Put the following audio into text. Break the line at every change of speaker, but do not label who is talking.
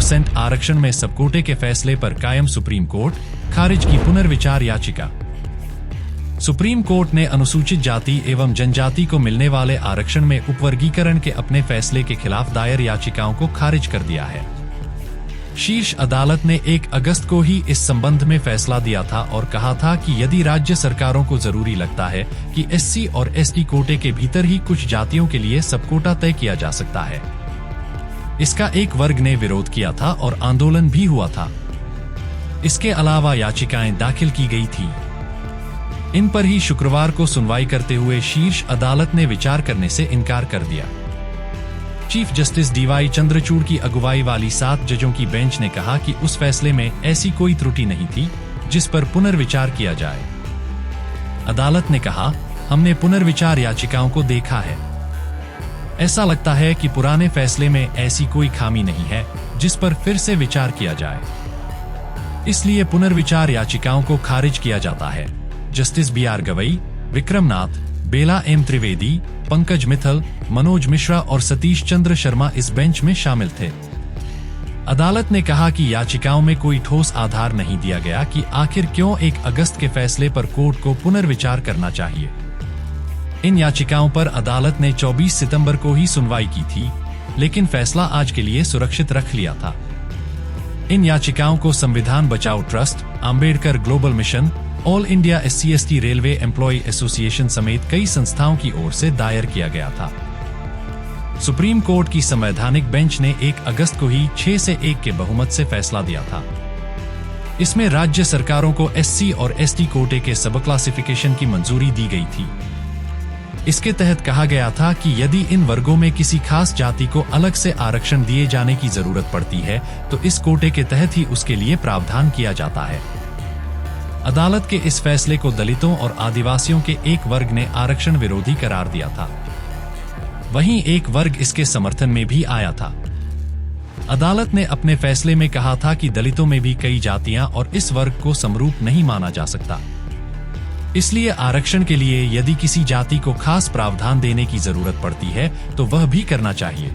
10% आरक्षण में सबकोटे के फैसले पर कायम सुप्रीम कोर्ट, खारिज की पुनर्विचार याचिका। सुप्रीम कोर्ट ने अनुसूचित जाति एवं जनजाति को मिलने वाले आरक्षण में उपवर्गीकरण के अपने फैसले के खिलाफ दायर याचिकाओं को खारिज कर दिया है। शीर्ष अदालत ने 1 अगस्त को ही इस संबंध में फैसला दिया था और कहा था कि यदि राज्य सरकारों को जरूरी लगता है कि एससी और एसटी कोटे के भीतर ही कुछ जातियों के लिए सबकोटा तय किया जा सकता है। इसका एक वर्ग ने विरोध किया था और आंदोलन भी हुआ था। इसके अलावा याचिकाएं दाखिल की गई थी। इन पर ही शुक्रवार को सुनवाई करते हुए शीर्ष अदालत ने विचार करने से इनकार कर दिया। चीफ जस्टिस डीवाई चंद्रचूड़ की अगुवाई वाली 7 जजों की बेंच ने कहा कि उस फैसले में ऐसी कोई त्रुटि नहीं थी जिस पर पुनर्विचार किया जाए। अदालत ने कहा, हमने पुनर्विचार याचिकाओं को देखा है। ऐसा लगता है कि पुराने फैसले में ऐसी कोई खामी नहीं है जिस पर फिर से विचार किया जाए। इसलिए पुनर्विचार याचिकाओं को खारिज किया जाता है। जस्टिस BR गवई, विक्रम नाथ, बेला एम त्रिवेदी, पंकज मित्तल, मनोज मिश्रा और सतीश चंद्र शर्मा इस बेंच में शामिल थे। अदालत ने कहा कि याचिकाओं में कोई ठोस आधार नहीं दिया गया कि आखिर क्यों 1 अगस्त के फैसले पर कोर्ट को पुनर्विचार करना चाहिए। इन याचिकाओं पर अदालत ने 24 सितंबर को ही सुनवाई की थी, लेकिन फैसला आज के लिए सुरक्षित रख लिया था। इन याचिकाओं को संविधान बचाओ trust, Ambedkar global mission, all India SC/ST railway employ association समेत कई संस्थाओं की ओर से दायर किया गया था। सुप्रीम कोर्ट की संवैधानिक बेंच ने 1 अगस्त को ही 6 से 1 के बहुमत से फैसला दिया था। इसमें राज्य सरकारों को SC और ST कोटे के सब क्लासिफिकेशन की मंजूरी दी गई थी। इसके तहत कहा गया था कि यदि इन वर्गों में किसी खास जाति को अलग से आरक्षण दिए जाने की जरूरत पड़ती है तो इस कोटे के तहत ही उसके लिए प्रावधान किया जाता है। अदालत के इस फैसले को दलितों और आदिवासियों के एक वर्ग ने आरक्षण विरोधी करार दिया था। वहीं एक वर्ग इसके समर्थन में भी आया था। अदालत ने अपने फैसले में कहा था कि दलितों में भी कई जातियां और इस वर्ग को समरूप नहीं माना जा सकता। इसलिए आरक्षण के लिए यदि किसी जाति को खास प्रावधान देने की जरूरत पड़ती है तो वह भी करना चाहिए।